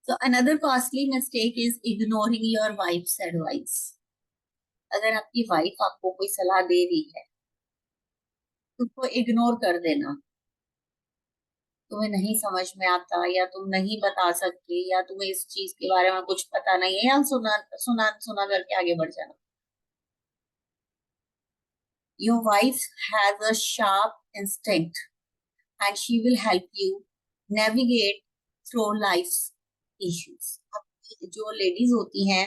So another costly mistake is ignoring your wife's advice. अगर आपकी wife आपको कोई सलाह दे रही है तो उसको इग्नोर कर देना। तुम्हें नहीं समझ में आता, या तुम नहीं बता सकते, या तुम्हें इस चीज के बारे में कुछ पता नहीं है, या सुना सुना सुना करके आगे बढ़ जाना। Your wife has a sharp instinct and she will help you navigate through life's issues. अब जो लेडीज होती हैं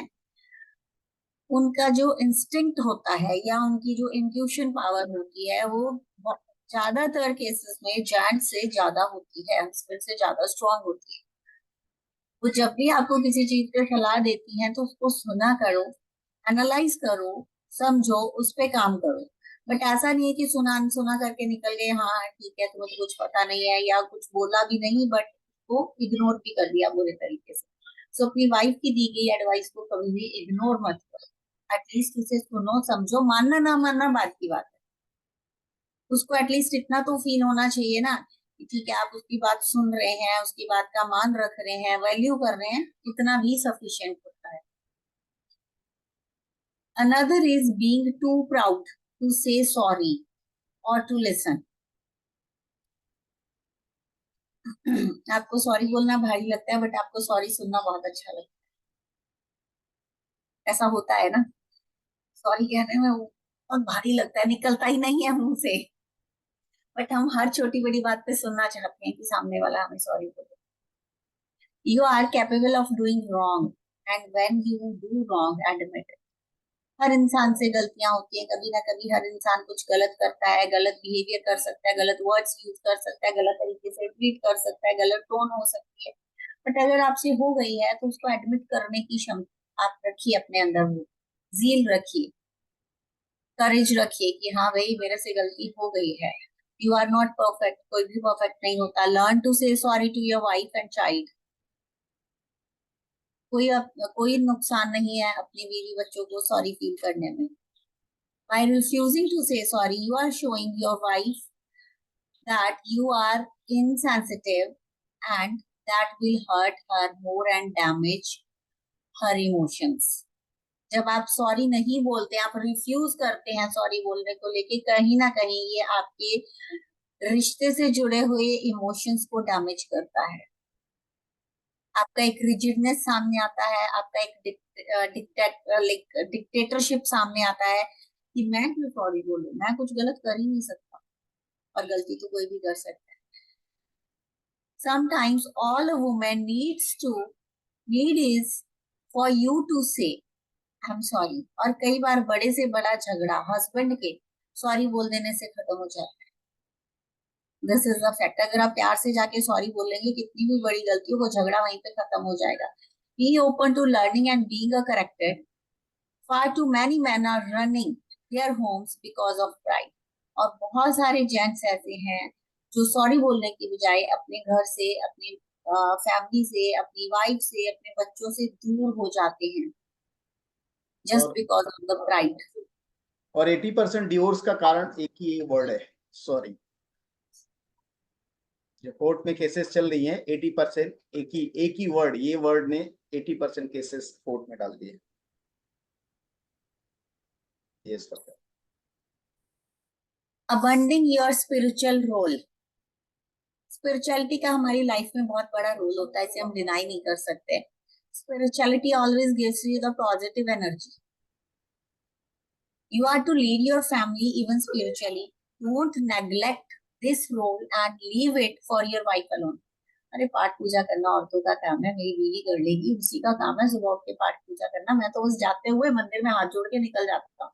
उनका जो इंस्टिंक्ट होता है या उनकी जो इंट्यूशन पावर होती है वो ज्यादातर केसेस में जेंट से ज्यादा होती है, हस्बैंड से ज्यादा स्ट्रांग होती है। वो जब भी आपको किसी चीज पे सलाह देती हैं तो उसको सुना करो, एनालाइज करो, समझो, उस पे काम करो। बट ऐसा नहीं है कि सुना सुना करके निकल गए, हाँ ठीक है तुम्हें तो कुछ पता नहीं है, या कुछ बोला भी नहीं बट वो इग्नोर भी कर दिया बुरे तरीके से। सो अपनी वाइफ की दी गई एडवाइस को कभी भी इग्नोर मत करो। एटलीस्ट उसे सुनो, समझो, मानना ना मानना बात की बात है। उसको एटलीस्ट इतना तो फील होना चाहिए ना कि ठीक है आप उसकी बात सुन रहे हैं, उसकी बात का मान रख रहे हैं, वैल्यू कर रहे हैं, इतना भी सफिशिएंट होता है। Another is being too proud to say sorry or to listen. आपको सॉरी बोलना भारी लगता है बट आपको सॉरी सुनना बहुत अच्छा लगता है। ऐसा होता है ना, सॉरी कहने में वो बहुत भारी लगता है, निकलता ही नहीं है मुंह से। बट हम हर छोटी बड़ी बात पे सुनना चाहते हैं कि सामने वाला हमें सॉरी बोले। You are capable of doing wrong and when you do wrong, admit it. हर इंसान से गलतियां होती हैं, कभी ना कभी हर इंसान कुछ गलत करता है, गलत बिहेवियर कर सकता है, गलत वर्ड्स यूज कर सकता है, गलत तरीके से ट्रीट कर सकता है, गलत टोन हो सकती है। बट अगर आपसे हो गई है तो उसको एडमिट करने की क्षमता आप रखिए अपने अंदर, वो जील रखिए, करेज रखिए कि हाँ भाई मेरे से गलती हो गई है। यू आर नॉट परफेक्ट, कोई भी परफेक्ट नहीं होता। Learn to say sorry to your wife and child. कोई नुकसान नहीं है अपनी बीवी बच्चों को सॉरी फील करने में। By refusing to say sorry, you are showing your wife that you are insensitive and that will hurt her more and damage her emotions. जब आप सॉरी नहीं बोलते, आप रिफ्यूज करते हैं सॉरी बोलने को लेके, कहीं ना कहीं ये आपके रिश्ते से जुड़े हुए इमोशंस को डैमेज करता है। आपका एक रिजिडनेस सामने आता है, आपका एक डिक्टेटरशिप सामने आता है कि मैं क्यों सॉरी बोलूं, मैं कुछ गलत कर ही नहीं सकता, और गलती तो कोई भी कर सकता है। Sometimes all a woman need is for you to say I'm sorry। और कई बार बड़े से बड़ा झगड़ा हस्बैंड के सॉरी बोल देने से खत्म हो जाता है। This is the fact. अगर आप प्यार से जाके सॉरी बोलेंगे, कितनी भी बड़ी गलती हो, वो झगड़ा वहीं पे खत्म हो जाएगा। Be open to learning and being a corrected. Far too many men are running their homes because of pride। और बहुत सारे जेंट्स ऐसे हैं जो सॉरी बोलने की बजाय अपने घर से, अपनी फैमिली से, अपनी वाइफ से, अपने बच्चों से दूर हो जाते हैं जस्ट और बिकॉज ऑफ द प्राइड। और 80% डिवोर्स का कारण एक ही वर्ड है, सॉरी। जो कोर्ट में केसेस चल रही हैं 80% एक ही वर्ड, ये वर्ड ने 80% केसेस कोर्ट में डाल दिए। Yes doctor. Abandoning your spiritual role. Spirituality का हमारी लाइफ में बहुत बड़ा रोल होता है, इसे हम डिनाई नहीं कर सकते। Spirituality always gives you the positive energy. You are to lead your family even spiritually. Don't neglect this role and leave it for your wife alone। अरे पाठ पूजा करना औरतों का काम है, मेरी बीवी कर लेगी, उसी का काम है सुबह उठ के पाठ पूजा करना। मैं तो बस जाते हुए मंदिर में हाथ जोड़ के निकल जाता हूँ,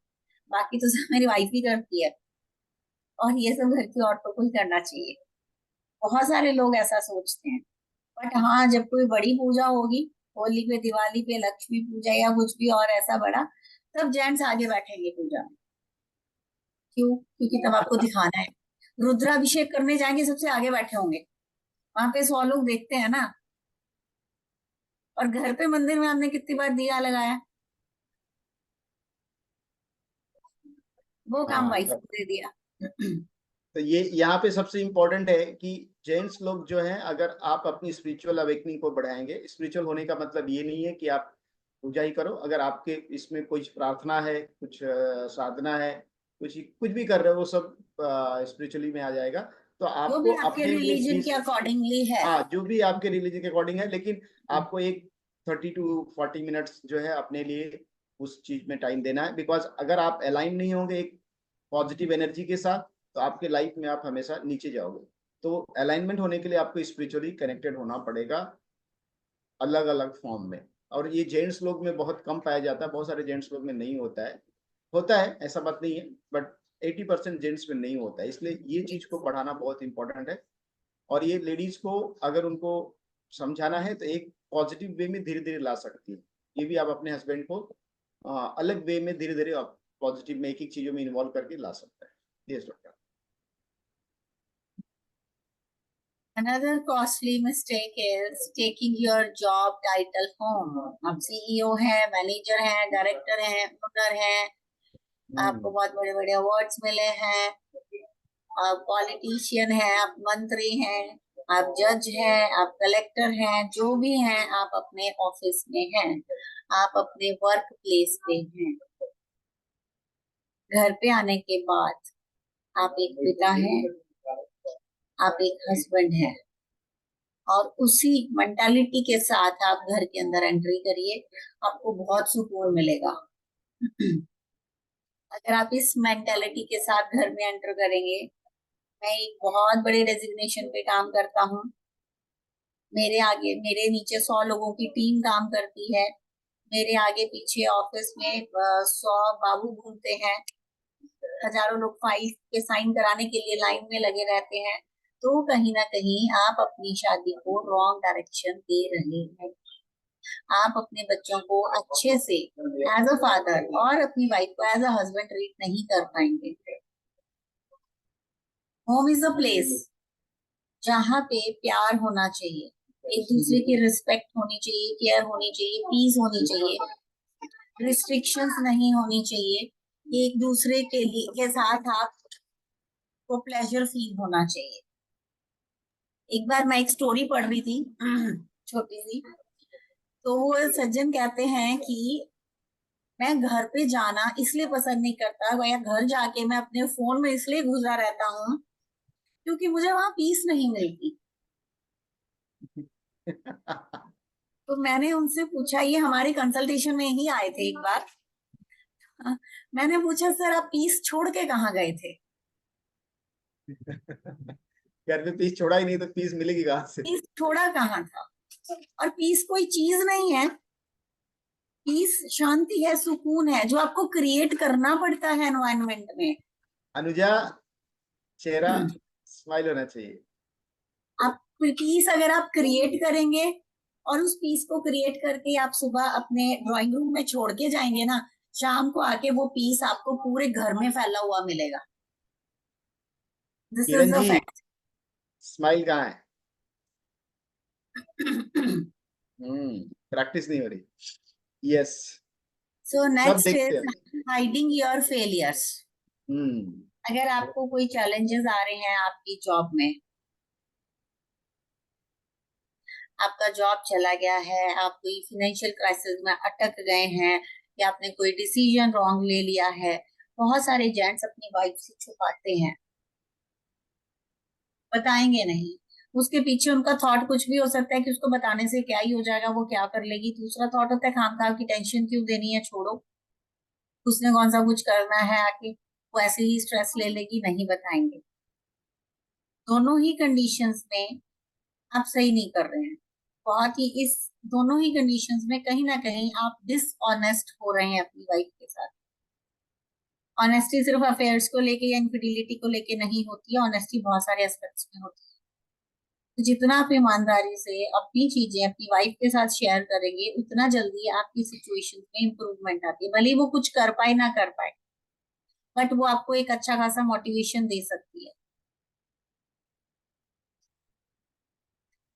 बाकी तो सब मेरी वाइफ ही करती है, और ये सब घर की औरतों को ही करना चाहिए। बहुत सारे लोग ऐसा सोचते हैं। बट हाँ, जब कोई बड़ी पूजा होगी, होली पे, दिवाली पे, लक्ष्मी पूजा या कुछ भी और ऐसा बड़ा, तब जेंट्स आगे बैठेंगे पूजा में। क्यों? क्योंकि तब आपको दिखाना है। रुद्राभिषेक करने जाएंगे, सबसे आगे बैठे होंगे, वहां पे 100 लोग देखते हैं ना। और घर पे मंदिर में हमने कितनी बार दिया लगाया, वो काम हाँ वाइफ को दे दिया। तो ये यहाँ पे सबसे इम्पोर्टेंट है कि जेंट्स लोग जो हैं, अगर आप अपनी स्पिरिचुअल अवेकनिंग को बढ़ाएंगे, स्पिरिचुअल होने का मतलब ये नहीं है कि आप पूजा ही करो, अगर आपके इसमें कुछ प्रार्थना है, कुछ साधना है, कुछ कुछ भी कर रहे हो, वो सब स्पिरिचुअली में आ जाएगा। तो जो भी आपको आपके अपने लिए रिलीजन के अकॉर्डिंगली है। हाँ, जो भी आपके रिलीजन के अकॉर्डिंग है, लेकिन आपको एक 30 to 40 मिनट्स जो है अपने लिए उस चीज में टाइम देना है। बिकॉज अगर आप अलाइन नहीं होंगे एक पॉजिटिव एनर्जी के साथ, तो आपके लाइफ में आप हमेशा नीचे जाओगे। तो अलाइनमेंट होने के लिए आपको स्पिरिचुअली कनेक्टेड होना पड़ेगा, अलग अलग फॉर्म में। और ये जेंट्स लोग में बहुत कम पाया जाता है, बहुत सारे जेंट्स लोग में नहीं होता है ऐसा बात नहीं है, बट 80% जेंट्स में नहीं होता है। इसलिए ये चीज को बढ़ाना बहुत इंपॉर्टेंट है। और ये लेडीज को अगर उनको समझाना है तो एक पॉजिटिव वे में धीरे धीरे ला सकती है। ये भी आप अपने हस्बैंड को अलग वे में धीरे धीरे पॉजिटिव में एक एक चीजों में इन्वॉल्व करके ला सकता है। Yes doctor. Another costly mistake is taking your job title home. आप सीईओ हैं, मैनेजर हैं, डायरेक्टर हैं, ओनर हैं, आपको बहुत बड़े बड़े अवार्ड्स मिले हैं, आप पॉलिटिशियन हैं, आप मंत्री हैं, आप जज हैं, आप कलेक्टर हैं, जो भी हैं, आप अपने ऑफिस में हैं, आप अपने वर्क प्लेस पे हैं। घर पे आने के बाद आप एक पिता हैं, आप एक हस्बैंड हैं, और उसी मेंटालिटी के साथ आप घर के अंदर एंट्री करिए, आपको बहुत सुकून मिलेगा। अगर आप इस मेंटालिटी के साथ घर में एंटर करेंगे, मैं एक बहुत बड़े डेजिग्नेशन पे काम करता हूँ, मेरे आगे मेरे नीचे 100 लोगों की टीम काम करती है, मेरे आगे पीछे ऑफिस में 100 बाबू घूमते हैं, हजारों लोग फाइल के साइन कराने के लिए लाइन में लगे रहते हैं। तो कहीं ना कहीं आप अपनी शादी को रॉन्ग डायरेक्शन दे रहे हैं। आप अपने बच्चों को अच्छे से एज अ फादर और अपनी वाइफ को एज अ हस्बैंड ट्रीट नहीं कर पाएंगे। होम इज अ प्लेस जहाँ पे प्यार होना चाहिए, एक दूसरे की रिस्पेक्ट होनी चाहिए, केयर होनी चाहिए, पीस होनी चाहिए, रिस्ट्रिक्शंस नहीं होनी चाहिए, एक दूसरे के लिए के साथ आपको प्लेजर फील होना चाहिए। एक बार मैं एक स्टोरी पढ़ रही थी छोटी सी, तो वो सज्जन कहते हैं कि मैं घर पे जाना इसलिए पसंद नहीं करता, या घर जाके मैं अपने फोन में इसलिए घुसा रहता हूँ क्योंकि मुझे वहां पीस नहीं मिलती। तो मैंने उनसे पूछा, ये हमारे कंसल्टेशन में ही आए थे एक बार। हाँ, मैंने पूछा, सर आप पीस छोड़ के कहाँ गए थे? घर में पीस छोड़ा ही नहीं तो पीस मिलेगी कहाँ से? पीस छोड़ा कहाँ था? और पीस कोई चीज नहीं है, पीस शांति है, सुकून है, जो आपको क्रिएट करना पड़ता है एनवायरनमेंट में। अनुजा, चेहरा स्माइल होना चाहिए। आप पीस अगर आप क्रिएट करेंगे और उस पीस को क्रिएट करके आप सुबह अपने ड्राइंग रूम में छोड़ के जाएंगे ना, शाम को आके वो पीस आपको पूरे घर में फैला हुआ मिलेगा। दिस किरण इज अ जी, फैक्ट। स्माइल कहाँ है? प्रैक्टिस नहीं हो रही। यस। सो सब नेक्स्ट देखते इज हैं। Hiding your failures. हम्म। अगर आपको कोई चैलेंजेस आ रहे हैं आपकी जॉब में, आपका जॉब चला गया है, आप कोई फाइनेंशियल क्राइसिस में अटक गए हैं, या आपने कोई डिसीजन रॉन्ग ले लिया है, बहुत सारे जेंट्स अपनी वाइफ से छुपाते हैं, बताएंगे नहीं। उसके पीछे उनका थॉट कुछ भी हो सकता है कि उसको बताने से क्या ही हो जाएगा, वो क्या कर लेगी। दूसरा थॉट होता है, खामखा की टेंशन क्यों देनी है, छोड़ो, उसने कौन सा कुछ करना है आके, वो ऐसे ही स्ट्रेस ले लेगी, नहीं बताएंगे। दोनों ही कंडीशंस में आप सही नहीं कर रहे हैं। बहुत ही इस दोनों ही कंडीशंस में कहीं ना कहीं आप डिसऑनेस्ट हो रहे हैं अपनी वाइफ के साथ। ऑनेस्टी सिर्फ अफेयर्स को लेके या इनफिडिलिटी को लेके नहीं होती है, ऑनेस्टी बहुत सारे एस्पेक्ट्स में होती है। तो जितना आप ईमानदारी से अपनी चीजें अपनी वाइफ के साथ शेयर करेंगे, उतना जल्दी आपकी सिचुएशन में इम्प्रूवमेंट आती है। भले ही वो कुछ कर पाए ना कर पाए, बट वो आपको एक अच्छा खासा मोटिवेशन दे सकती है।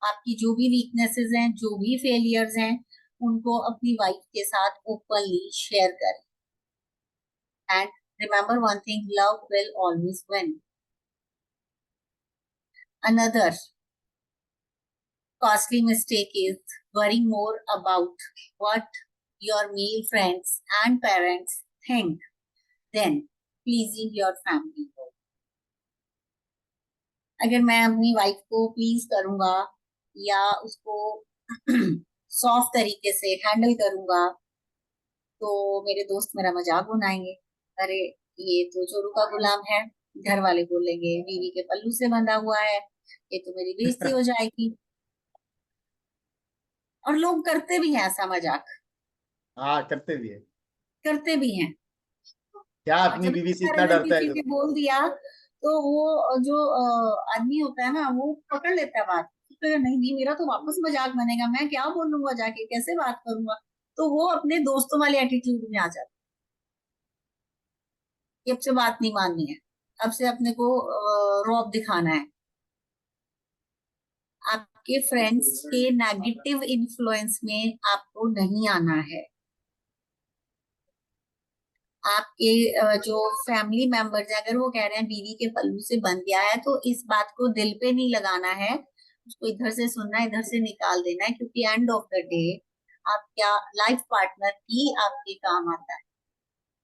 आपकी जो भी वीकनेसेस हैं, जो भी फेलियर्स हैं, उनको अपनी वाइफ के साथ ओपनली शेयर करें। And remember one thing, love will always win. Another costly mistake is worrying more about what your male friends and parents think than pleasing your family. अगर मैं अपनी वाइफ को प्लीज करूंगा या उसको सॉफ्ट तरीके से हैंडल करूंगा तो मेरे दोस्त मेरा मजाक बनाएंगे, अरे ये तो चोरू का गुलाम है, घर वाले बोलेंगे बीवी के पल्लू से बंधा हुआ है, ये तो मेरी बेइज्जती हो जाएगी। और लोग करते भी हैं ऐसा मजाक, हाँ करते भी है। करते भी हैं। क्या और अपनी जब बीवी से एक बार इतना अगर डरता है किसी तो। ने बोल दिया तो वो जो आदमी होता है ना वो पकड़ लेता है बात, तो नहीं नहीं मेरा तो वापस मजाक बनेगा, मैं क्या बोलूंगा जाके, कैसे बात करूंगा, तो वो अपने दोस्तों वाले एटीट्यूड में आ जाता है कि अब से बात नहीं माननी है, अब से अपने को रौब दिखाना है। आपके फ्रेंड्स के नेगेटिव इन्फ्लुएंस में आपको नहीं आना है। आपके जो फैमिली मेंबर्स है अगर वो कह रहे हैं बीवी के पल्लू से बंध गया है तो इस बात को दिल पे नहीं लगाना है, उसको इधर से सुनना है, इधर से निकाल देना है, क्योंकि एंड ऑफ द डे आप क्या लाइफ पार्टनर ही आपके काम आता है।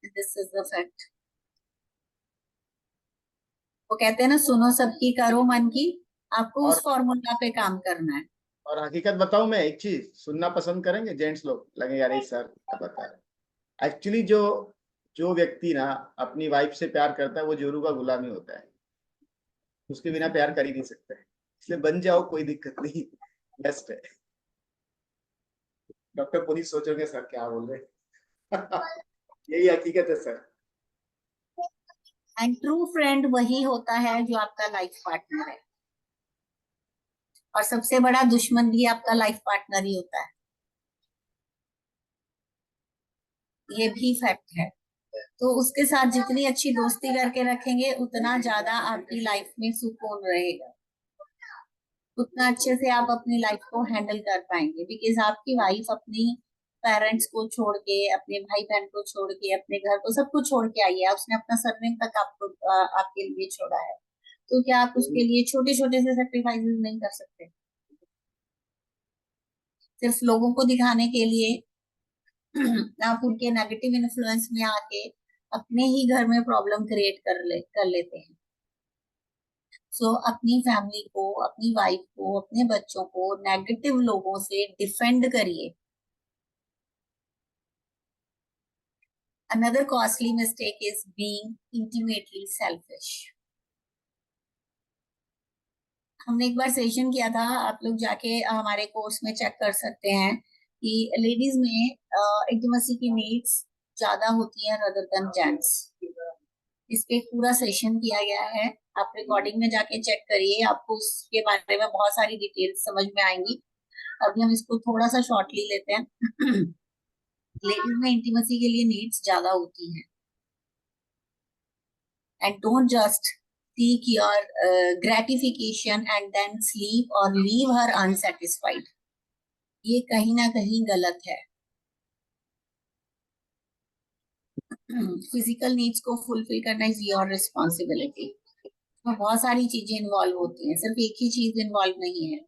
This is the fact. वो कहते हैं ना सुनो सबकी करो मन की, आपको और उस फॉर्मूला पे काम करना है। और हकीकत बताऊं, मैं एक चीज सुनना पसंद करेंगे जेंट्स लोग, लगे यार ये सर क्या बता रहे। एक्चुअली जो जो व्यक्ति ना अपनी वाइफ से प्यार करता है वो जोरू का गुलामी होता है, उसके बिना प्यार कर ही नहीं सकता है। इसलिए बन जाओ, कोई दिक्कत नहीं, बेस्ट है। डॉक्टर पुनीत सोचोगे सर क्या बोल रहे। यही हकीकत है सर। एंड ट्रू फ्रेंड वही होता है जो आपका लाइफ पार्टनर है, और सबसे बड़ा दुश्मन भी आपका लाइफ पार्टनर ही होता है, ये भी फैक्ट है। तो उसके साथ जितनी अच्छी दोस्ती करके रखेंगे उतना ज्यादा आपकी लाइफ में सुकून रहेगा, उतना अच्छे से आप अपनी लाइफ को हैंडल कर पाएंगे, बिकॉज आपकी वाइफ अपनी पेरेंट्स को छोड़ के, अपने भाई बहन को छोड़ के, अपने घर को सब कुछ छोड़ के आई है, उसने अपना सरनेम तक आपको आपके लिए छोड़ा है, तो क्या आप उसके लिए छोटे छोटे से सेक्रीफाइसेस नहीं कर सकते? सिर्फ लोगों को दिखाने के लिए आप उनके नेगेटिव इन्फ्लुएंस में आके अपने ही घर में प्रॉब्लम क्रिएट कर लेते हैं। सो अपनी फैमिली को, अपनी वाइफ को, अपने बच्चों को नेगेटिव लोगों से डिफेंड करिए। Another costly mistake is being intimately selfish. हमने एक बार सेशन किया था, आप लोग जाके हमारे कोर्स में चेक कर सकते हैं कि लेडीज में इंटीमेसी की नीड्स ज्यादा होती है रदर देन जेंट्स। इस पे पूरा सेशन किया गया है, आप रिकॉर्डिंग में जाके चेक करिए, आपको उसके बारे में बहुत सारी डिटेल्स समझ में आएंगी। अभी हम इसको थोड़ा सा शॉर्टली लेते हैं। लेडीज में इंटीमेसी के लिए नीड्स ज्यादा होती हैं, and don't just seek your gratification and then sleep or leave her unsatisfied, ये कहीं ना कहीं गलत है। फिजिकल नीड्स को फुलफिल करना इज योर रिस्पॉन्सिबिलिटी, उसमें बहुत सारी चीजें इन्वॉल्व होती हैं, सिर्फ एक ही चीज इन्वॉल्व नहीं है।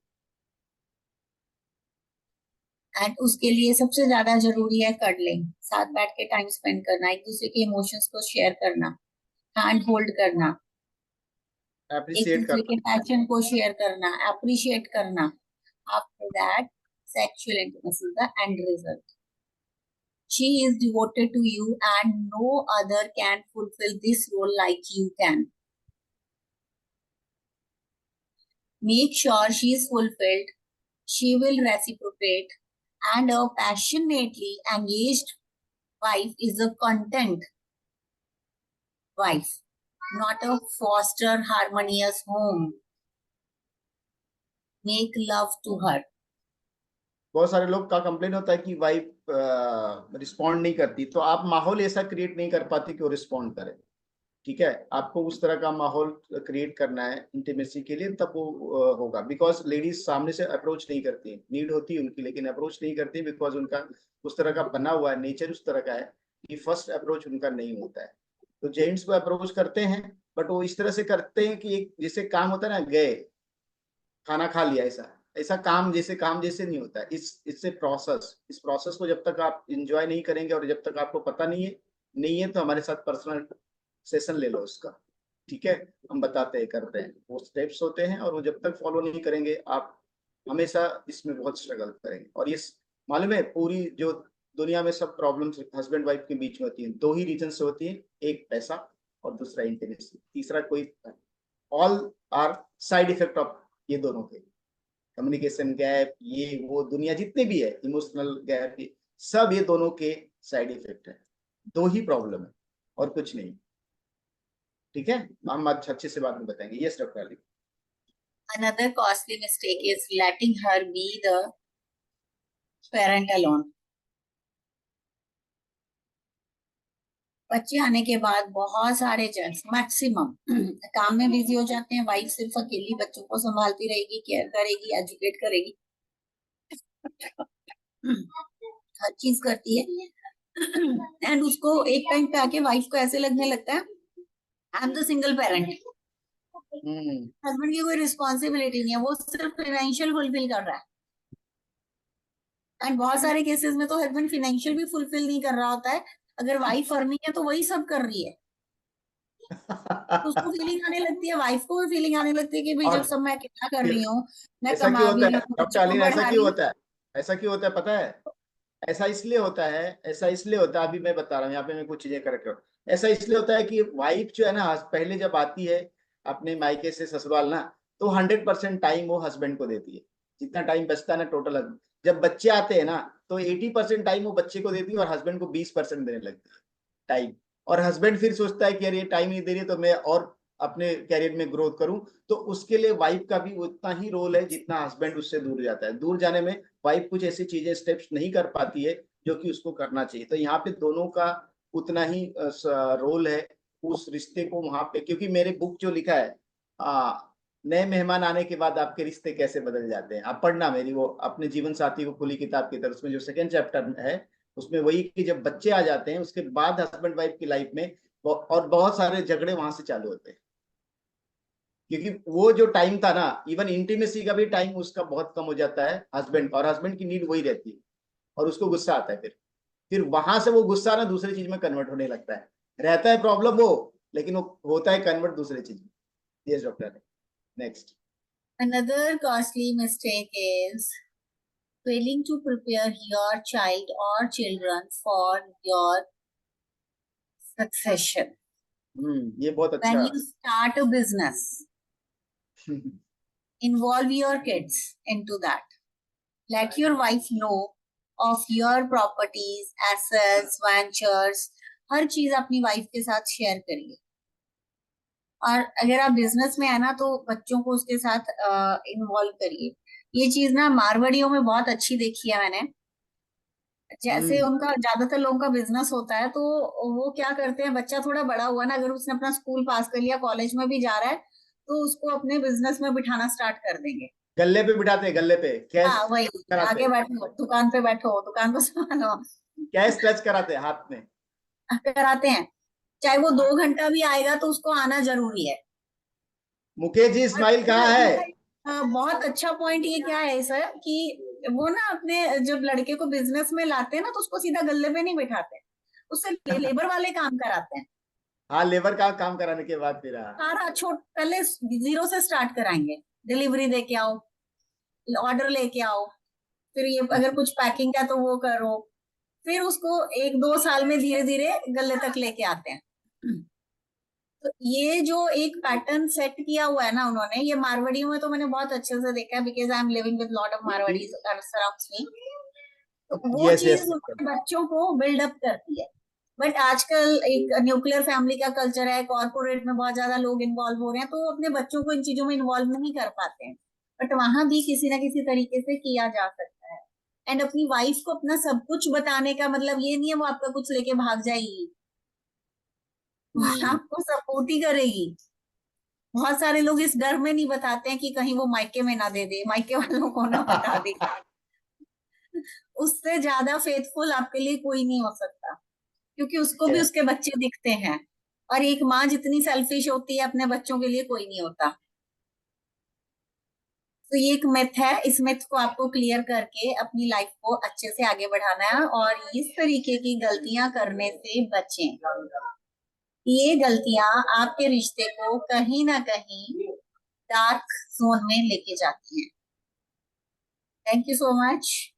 एंड उसके लिए सबसे ज्यादा जरूरी है कडलिंग, साथ बैठ के टाइम स्पेंड करना, एक दूसरे के इमोशंस को शेयर करना, हैंड होल्ड करना, एक अप्रिसिएट दूसरे करना। के पैशन को शेयर करना, अप्रिशिएट करना। After that sexual intimacy the end result. She is devoted to you and no other can fulfill this role like you can. Make sure she is fulfilled, she will reciprocate, and a passionately engaged wife is a content wife, not a foster harmonious home. Make love to her. बहुत सारे लोग का complain होता है कि wife respond नहीं करती, तो आप माहौल ऐसा क्रिएट नहीं कर पाती कि वो रिस्पॉन्ड करे। ठीक है, आपको उस तरह का माहौल क्रिएट करना है इंटीमेसी के लिए, तब वो होगा। बिकॉज लेडीज सामने से अप्रोच नहीं करती, नीड होती है उनकी लेकिन अप्रोच नहीं करती, बिकॉज उनका उस तरह का बना हुआ है, नेचर उस तरह का है कि फर्स्ट अप्रोच उनका नहीं होता है। तो जेंट्स को अप्रोच करते हैं बट वो इस तरह से करते हैं कि एक जैसे काम होता है ना, गए खाना खा लिया, ऐसा ऐसा काम जैसे नहीं होता है। इससे इस प्रोसेस को जब तक आप इंजॉय नहीं करेंगे और जब तक आपको पता नहीं है तो हमारे साथ पर्सनल सेशन ले लो उसका, ठीक है। हम बताते हैं, करते हैं, वो स्टेप्स होते हैं और वो जब तक फॉलो नहीं करेंगे आप हमेशा इसमें बहुत स्ट्रगल करेंगे। और ये मालूम है, पूरी जो दुनिया में सब प्रॉब्लम्स हस्बैंड वाइफ के बीच में होती है, दो ही रीजन से होती है, एक पैसा और दूसरा इंटीमेसी, तीसरा कोई, all are side effect of ये दोनों के, कम्युनिकेशन गैप, ये वो दुनिया जितने भी है, इमोशनल गैप, सब ये दोनों के साइड इफेक्ट है। दो ही प्रॉब्लम है और कुछ नहीं, ठीक है। हम अच्छे से बाद में बताएंगे। Yes doctor Ali. Another costly mistake is letting her be the parent alone. बच्चे आने के बाद बहुत सारे जेंट्स मैक्सिमम काम में बिजी हो जाते हैं। वाइफ सिर्फ अकेली बच्चों को संभालती रहेगी, केयर करेगी, एजुकेट करेगी, हर चीज करती है। एंड उसको एक टाइम पे आके वाइफ को ऐसे लगने लगता है I am the single parent, husband की कोई रिस्पॉन्सिबिलिटी नहीं है, वो सिर्फ फाइनेंशियल फुलफिल कर रहा है। एंड बहुत सारे केसेस में तो हस्बैंड फाइनेंशियल भी फुलफिल नहीं कर रहा होता है, अगर वाइफ अर्निंग है तो वही सब कर रही है। तो उसको फीलिंग आने लगती है, वाइफ को भी फीलिंग आने लगती है कि भाई जब और सब मैं अकेला कर रही हूँ, मैं ऐसा क्यों कमा भी होता रही है हूँ, डॉक्टर बच्चों को अलीन, ऐसा पढ़ा क्यों रही हूँ। होता है? ऐसा क्यों होता है पता है? ऐसा इसलिए होता है, अभी मैं बता रहा हूँ, यहाँ पे मैं कुछ चीजें करेक्ट करूँ। ऐसा इसलिए होता है कि वाइफ जो है ना, पहले जब आती है अपने मायके से ससुराल ना, तो 100% टाइम वो हस्बैंड को देती है, जितना टाइम बचता है ना टोटल। जब बच्चे आते हैं ना, तो 80% टाइम वो बच्चे को देती है और हस्बैंड को 20% देने लगती है टाइम। और हस्बैंड फिर सोचता है कि यार ये टाइम नहीं दे रही है तो मैं और अपने कैरियर में ग्रोथ करूं। तो उसके लिए वाइफ का भी उतना ही रोल है जितना हस्बैंड उससे दूर जाता है। दूर जाने में वाइफ कुछ ऐसी चीजें स्टेप्स नहीं कर पाती है जो कि उसको करना चाहिए। तो यहाँ पे दोनों का उतना ही रोल है उस रिश्ते को वहां पे, क्योंकि मेरे बुक जो लिखा है नए मेहमान आने के बाद आपके रिश्ते कैसे बदल जाते हैं, आप पढ़ना मेरी वो अपने जीवन साथी को खुली किताब की तरह, उसमें जो सेकंड चैप्टर है उसमें वही कि जब बच्चे आ जाते हैं उसके बाद हस्बैंड वाइफ की लाइफ में और बहुत सारे झगड़े वहां से चालू होते हैं। क्योंकि वो जो टाइम था ना, इवन इंटीमेसी का भी टाइम उसका बहुत कम हो जाता है हस्बैंड, और हस्बैंड की नीड वही रहती है और उसको गुस्सा आता है। फिर वहां से वो गुस्सा ना दूसरी चीज में कन्वर्ट होने लगता है। रहता है प्रॉब्लम वो, लेकिन वो होता है कन्वर्ट दूसरी चीज में। Yes doctor, next. Another costly mistake is failing to prepare your child or children for your succession. ये बहुत When अच्छा। you start a business, involve your kids into that. Let your wife know of your properties, assets, ventures. हर चीज अपनी wife के साथ share करिए। और अगर आप बिजनेस में है ना, तो बच्चों को उसके साथ इन्वॉल्व करिए। ये चीज ना मारवाड़ियों में बहुत अच्छी देखी है मैंने। जैसे उनका ज्यादातर लोगों का बिजनेस होता है, तो वो क्या करते हैं, बच्चा थोड़ा बड़ा हुआ ना, अगर उसने अपना स्कूल पास कर लिया, कॉलेज में भी जा रहा है, तो उसको अपने बिजनेस में बिठाना स्टार्ट कर देंगे। गले पे बिठाते हैं, गले पे कैश हाँ वही, कराते आगे हैं, बैठो, दुकान पे बैठो, दुकान को संभालो, कैश टच कराते हैं हाथ में। कराते हैं। चाहे वो हाँ। 2 घंटा भी आएगा तो उसको आना जरूरी है। मुकेश जी और स्माइल कहाँ है? बहुत अच्छा पॉइंट ये क्या है सर, कि वो ना अपने जब लड़के को बिजनेस में लाते हैं ना, तो उसको सीधा गल्ले पे नहीं बिठाते, उससे लेबर वाले काम कराते हैं। हाँ, लेबर का काम कराने के बाद फिर हाँ। सारा छोट पहले जीरो से स्टार्ट कराएंगे। डिलीवरी दे के आओ, ऑर्डर लेके आओ, फिर ये अगर कुछ पैकिंग का तो वो करो, फिर उसको 1-2 साल में धीरे धीरे गले तक लेके आते हैं। तो ये जो एक पैटर्न सेट किया हुआ है ना उन्होंने, ये मारवाड़ियों में तो मैंने बहुत अच्छे से देखा है, because I am living with lot of Marwaris surrounds me. तो वो यस चीज यस। बच्चों को बिल्डअप करती है। बट आजकल एक न्यूक्लियर फैमिली का कल्चर है, कॉर्पोरेट में बहुत ज्यादा लोग इन्वॉल्व हो रहे हैं, तो वो अपने बच्चों को इन चीजों में इन्वॉल्व नहीं कर पाते हैं। बट वहां भी किसी ना किसी तरीके से किया जा सकता है। एंड अपनी वाइफ को अपना सब कुछ बताने का मतलब ये नहीं है वो आपका कुछ लेके भाग जाएगी, वो आपको सपोर्ट ही करेगी। बहुत सारे लोग इस डर में नहीं बताते हैं कि कहीं वो मायके में ना दे दे, मायके वालों को ना बता दे। उससे ज्यादा फेथफुल आपके लिए कोई नहीं हो सकता, क्योंकि उसको भी उसके बच्चे दिखते हैं। और एक माँ जितनी सेल्फिश होती है अपने बच्चों के लिए कोई नहीं होता। तो ये एक मिथ है, इस मिथ को आपको क्लियर करके अपनी लाइफ को अच्छे से आगे बढ़ाना है और इस तरीके की गलतियां करने से बचें। ये गलतियां आपके रिश्ते को कहीं ना कहीं डार्क जोन में लेके जाती हैं। Thank you so much.